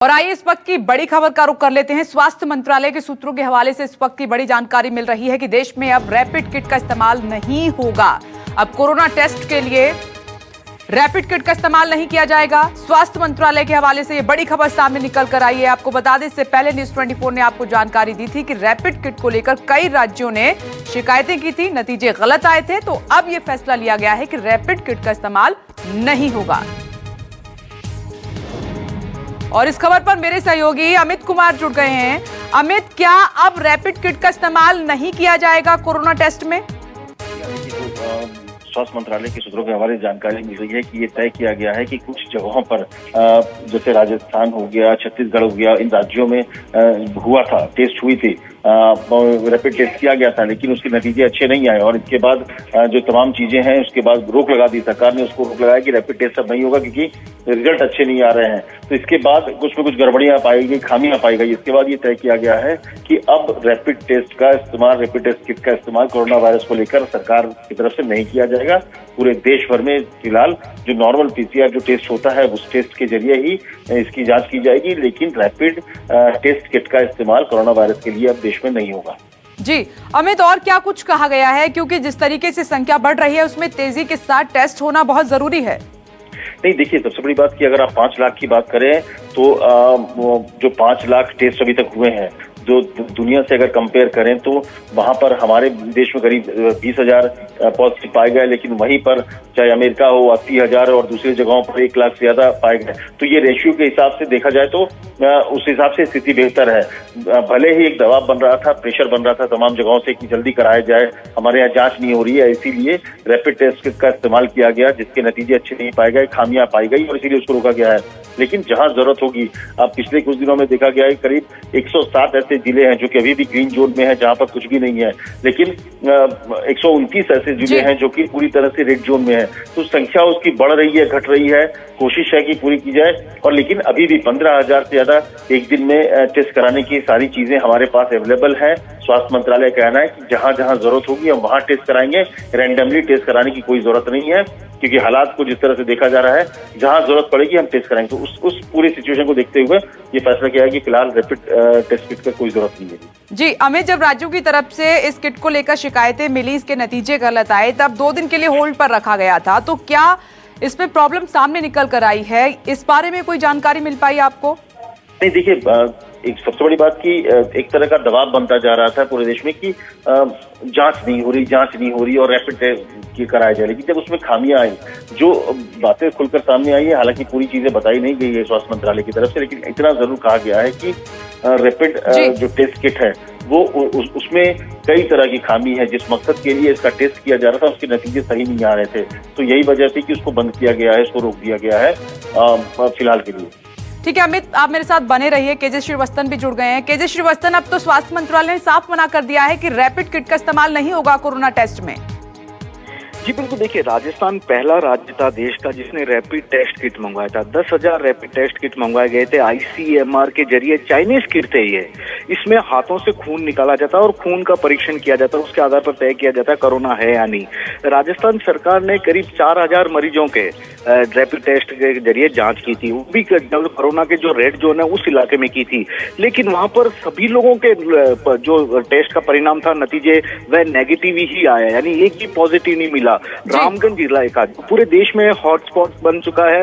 और आइए इस वक्त की बड़ी खबर का रुख कर लेते हैं। स्वास्थ्य मंत्रालय के सूत्रों के हवाले से इस वक्त की बड़ी जानकारी मिल रही है कि देश में अब रैपिड किट का इस्तेमाल नहीं होगा। अब कोरोना टेस्ट के लिए रैपिड किट का इस्तेमाल नहीं किया जाएगा। स्वास्थ्य मंत्रालय के हवाले से ये बड़ी खबर सामने निकल कर आई है। आपको बता दें, इससे पहले न्यूज़ 24 ने आपको जानकारी दी थी कि रैपिड किट को लेकर कई राज्यों ने शिकायतें की थी, नतीजे गलत आए थे। तो अब यह फैसला लिया गया है कि रैपिड किट का इस्तेमाल नहीं होगा। और इस खबर पर मेरे सहयोगी अमित कुमार जुड़ गए हैं। अमित, क्या अब रैपिड किट का इस्तेमाल नहीं किया जाएगा कोरोना टेस्ट में? स्वास्थ्य मंत्रालय के सूत्रों के हवाले से जानकारी मिल रही है कि ये तय किया गया है कि कुछ जगहों पर जैसे राजस्थान हो गया, छत्तीसगढ़ हो गया, इन राज्यों में हुआ था, टेस्ट हुई थी, रैपिड टेस्ट किया गया था, लेकिन उसके नतीजे अच्छे नहीं आए। और इसके बाद जो तमाम चीजें हैं उसके बाद रोक लगा दी, सरकार ने उसको रोक लगाया कि रैपिड टेस्ट अब नहीं होगा क्योंकि रिजल्ट अच्छे नहीं आ रहे हैं। तो इसके बाद कुछ में कुछ गड़बड़ियां पाई गई, खामियां पाई गई। इसके बाद ये तय किया गया है कि अब रैपिड टेस्ट का इस्तेमाल, रैपिड टेस्ट किट का इस्तेमाल कोरोना वायरस को लेकर सरकार की तरफ से नहीं किया जाएगा। पूरे देश भर में फिलहाल जो नॉर्मल पीसीआर जो टेस्ट होता है उस टेस्ट के जरिए ही इसकी जांच की जाएगी, लेकिन रैपिड टेस्ट किट का इस्तेमाल कोरोना वायरस के लिए अब देश में नहीं होगा। जी अमित, और क्या कुछ कहा गया है? क्योंकि जिस तरीके से संख्या बढ़ रही है उसमें तेजी के साथ टेस्ट होना बहुत जरूरी है। नहीं, देखिए, सबसे बड़ी बात की अगर आप 5 लाख की बात करें तो जो 5 लाख टेस्ट अभी तक हुए हैं, जो दुनिया से अगर कंपेयर करें तो वहां पर हमारे देश में करीब 20,000 पॉजिटिव पाए गए, लेकिन वहीं पर चाहे अमेरिका हो 80,000 और दूसरी जगहों पर 1 लाख से ज्यादा पाए गए। तो ये रेशियो के हिसाब से देखा जाए तो उस हिसाब से स्थिति बेहतर है। भले ही एक दबाव बन रहा था, प्रेशर बन रहा था तमाम जगहों से कि जल्दी कराया जाए, हमारे यहाँ जांच नहीं हो रही है, इसीलिए रैपिड टेस्ट किट का इस्तेमाल किया गया, जिसके नतीजे अच्छे नहीं पाए गए, खामियां पाई गई और इसीलिए उसको रोका गया है। लेकिन जहां जरूरत होगी, अब पिछले कुछ दिनों में देखा गया है करीब 107 ऐसे जिले हैं जो कि अभी भी ग्रीन जोन में है, जहां पर कुछ भी नहीं है, लेकिन 129 ऐसे जिले हैं जो कि पूरी तरह से रेड जोन में है। तो संख्या उसकी बढ़ रही है, घट रही है, कोशिश है कि पूरी की जाए। और लेकिन अभी भी 15,000 से ज्यादा एक दिन में टेस्ट कराने की सारी चीजें हमारे पास अवेलेबल है। स्वास्थ्य मंत्रालय का कहना है कि जहां जहां जरूरत होगी हम वहां टेस्ट कराएंगे, रैंडमली टेस्ट कराने की कोई जरूरत नहीं है, क्योंकि हालात को जिस तरह से देखा जा रहा है, जहां जरूरत पड़ेगी हम टेस्ट कराएंगे। तो उस पूरी सिचुएशन को देखते हुए ये फैसला किया है कि फिलहाल रैपिड टेस्ट किट का कोई जरूरत नहीं है। जी अमित, जब राज्यों की तरफ से इस किट को लेकर शिकायतें मिली, इसके नतीजे गलत आए, तब 2 दिन के लिए होल्ड पर रखा गया था। तो क्या इसमें प्रॉब्लम सामने निकल कर आई है? इस बारे में कोई जानकारी मिल पाई आपको? नहीं, देखिए, एक सबसे बड़ी बात की एक तरह का दबाव बनता जा रहा था पूरे देश में कि जांच नहीं हो रही और रैपिड टेस्ट कराया जाए। लेकिन जब उसमें खामियां आई, जो बातें खुलकर सामने आई है, हालांकि पूरी चीजें बताई नहीं गई है स्वास्थ्य मंत्रालय की तरफ से, लेकिन इतना जरूर कहा गया है कि रैपिड जो टेस्ट किट है वो उसमें कई तरह की खामी है। जिस मकसद के लिए इसका टेस्ट किया जा रहा था उसके नतीजे सही नहीं आ रहे थे, तो यही वजह थी कि उसको बंद किया गया है, इसको रोक दिया गया है फिलहाल के लिए। ठीक है अमित, आप मेरे साथ बने रहिए। केजे श्रीवास्तव भी जुड़ गए हैं। केजे श्रीवास्तव, अब तो स्वास्थ्य मंत्रालय ने साफ मना कर दिया है कि रैपिड किट का इस्तेमाल नहीं होगा कोरोना टेस्ट में। जी बिल्कुल, देखिए, राजस्थान पहला राज्य था देश का जिसने रैपिड टेस्ट किट मंगवाया था। 10,000 रैपिड टेस्ट किट मंगवाए गए थे ICMR के जरिए। चाइनीज किट थे ये। इसमें हाथों से खून निकाला जाता है और खून का परीक्षण किया जाता है, उसके आधार पर तय किया जाता है कोरोना है या नहीं। राजस्थान सरकार ने करीब 4,000 मरीजों के रैपिड टेस्ट के जरिए जांच की थी, वो भी कोरोना के जो रेड जोन है उस इलाके में की थी। लेकिन वहां पर सभी लोगों के जो टेस्ट का परिणाम था, नतीजे वह नेगेटिव ही आया, यानी एक भी पॉजिटिव नहीं मिला। रामगंज जिला का पूरे देश में हॉटस्पॉट बन चुका है,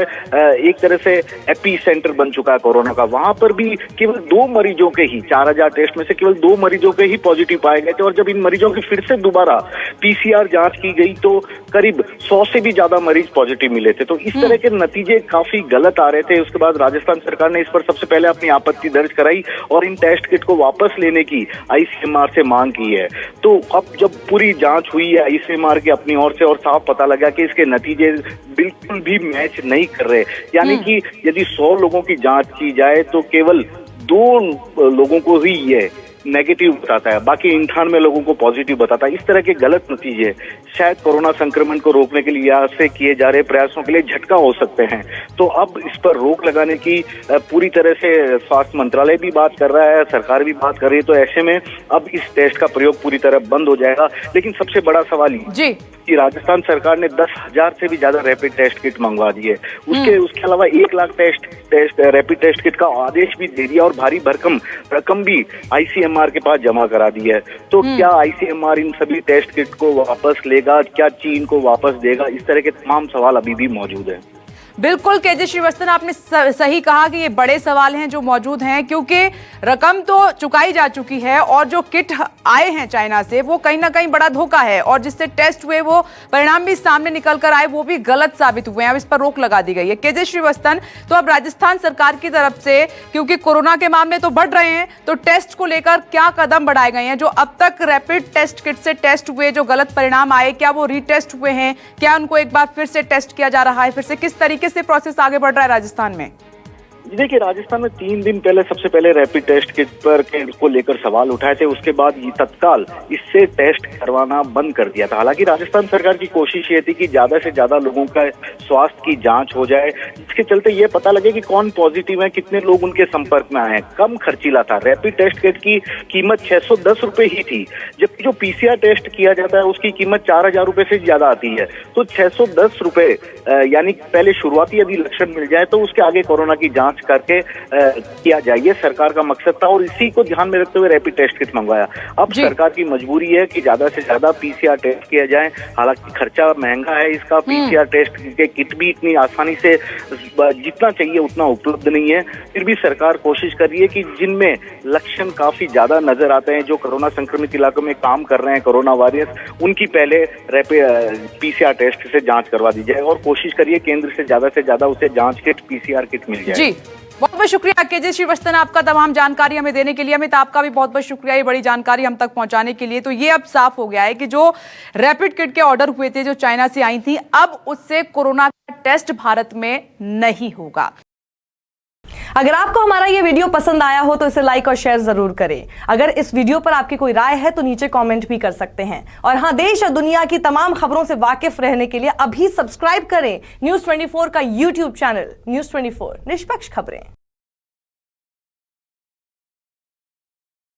एक तरह से एपी सेंटर बन चुका है कोरोना का। वहां पर भी केवल 2 मरीजों के ही, 4,000 टेस्ट में से केवल 2 मरीजों के ही पॉजिटिव पाए गए थे। और जब इन मरीजों की फिर से दोबारा PCR जांच की गई तो करीब 100 से भी ज्यादा मरीज पॉजिटिव मिले थे। तो इस तरह के नतीजे काफी गलत आ रहे थे। उसके बाद राजस्थान सरकार ने इस पर सबसे पहले अपनी आपत्ति दर्ज कराई और इन टेस्ट किट को वापस लेने की ICMR से मांग की है। तो अब जब पूरी जांच हुई है ICMR की अपनी ओर से और साफ पता लगा कि इसके नतीजे बिल्कुल भी मैच नहीं कर रहे, यानी कि यदि 100 लोगों की जांच की जाए तो केवल 2 लोगों को ही ये नेगेटिव बताता है, बाकी 98 लोगों को पॉजिटिव बताता है। इस तरह के गलत नतीजे शायद कोरोना संक्रमण को रोकने के लिए यहाँ से किए जा रहे प्रयासों के लिए झटका हो सकते हैं। तो अब इस पर रोक लगाने की पूरी तरह से स्वास्थ्य मंत्रालय भी बात कर रहा है, सरकार भी बात कर रही है। तो ऐसे में अब इस टेस्ट का प्रयोग पूरी तरह बंद हो जाएगा। लेकिन सबसे बड़ा सवाल जी कि राजस्थान सरकार ने 10,000 से भी ज्यादा रैपिड टेस्ट किट मंगवा दी है। उसके अलावा 1 लाख रैपिड टेस्ट किट का आदेश भी दे दिया और भारी भरकम रकम भी ICMR के पास जमा करा दी है। तो क्या ICMR इन सभी टेस्ट किट को वापस लेगा, क्या चीन को वापस देगा, इस तरह के तमाम सवाल अभी भी मौजूद हैं। बिल्कुल केजे श्रीवास्तव, आपने सही कहा कि ये बड़े सवाल हैं जो मौजूद हैं, क्योंकि रकम तो चुकाई जा चुकी है और जो किट आए हैं चाइना से वो कहीं ना कहीं बड़ा धोखा है, और जिससे टेस्ट हुए वो परिणाम भी सामने निकल कर आए वो भी गलत साबित हुए हैं। अब इस पर रोक लगा दी गई है। केजे श्रीवास्तव, तो अब राजस्थान सरकार की तरफ से, क्योंकि कोरोना के मामले तो बढ़ रहे हैं, तो टेस्ट को लेकर क्या कदम बढ़ाए गए हैं? जो अब तक रैपिड टेस्ट किट से टेस्ट हुए, जो गलत परिणाम आए, क्या वो रीटेस्ट हुए हैं? क्या उनको एक बार फिर से टेस्ट किया जा रहा है? फिर से किस तरीके से प्रोसेस आगे बढ़ रहा है राजस्थान में? देखिए, राजस्थान में 3 दिन पहले सबसे पहले रैपिड टेस्ट किट को लेकर सवाल उठाए थे। उसके बाद ये तत्काल इससे टेस्ट करवाना बंद कर दिया था। हालांकि राजस्थान सरकार की कोशिश ये थी कि ज्यादा से ज्यादा लोगों का स्वास्थ्य की जांच हो जाए, जिसके चलते ये पता लगे कि कौन पॉजिटिव है, कितने लोग उनके संपर्क में आए हैं। कम खर्चीला था। रैपिड टेस्ट किट की कीमत 610 रुपए ही थी, जबकि जो PCR टेस्ट किया जाता है उसकी कीमत 4,000 रुपए से ज्यादा आती है। तो 610 रुपए, यानी पहले शुरुआती यदि लक्षण मिल जाए तो उसके आगे कोरोना की जांच करके किया जाए, ये सरकार का मकसद था और इसी को ध्यान में रखते हुए रैपिड टेस्ट किट मंगवाया। अब सरकार की मजबूरी है कि ज्यादा से ज्यादा PCR टेस्ट किया जाए। हालांकि खर्चा महंगा है इसका, PCR टेस्ट के किट भी इतनी आसानी से जितना चाहिए उतना उपलब्ध नहीं है। फिर भी सरकार कोशिश कर रही है कि जिनमें लक्षण काफी ज्यादा नजर आते हैं, जो कोरोना संक्रमित इलाकों में काम कर रहे हैं कोरोना वॉरियर्स, उनकी पहले रैपिड PCR टेस्ट से जांच करवा दी जाए और कोशिश करिए केंद्र से ज्यादा उसे जांच किट, PCR किट मिल जाए। जी, बहुत बहुत शुक्रिया केजे श्रीवास्तव, आपका तमाम जानकारी हमें देने के लिए। अमित, आपका भी बहुत बहुत शुक्रिया ये बड़ी जानकारी हम तक पहुंचाने के लिए। तो ये अब साफ हो गया है कि जो रैपिड किट के ऑर्डर हुए थे जो चाइना से आई थी, अब उससे कोरोना का टेस्ट भारत में नहीं होगा। अगर आपको हमारा ये वीडियो पसंद आया हो तो इसे लाइक और शेयर जरूर करें। अगर इस वीडियो पर आपकी कोई राय है तो नीचे कमेंट भी कर सकते हैं। और हाँ, देश और दुनिया की तमाम खबरों से वाकिफ रहने के लिए अभी सब्सक्राइब करें न्यूज़ 24 का YouTube चैनल। न्यूज़ 24, निष्पक्ष खबरें।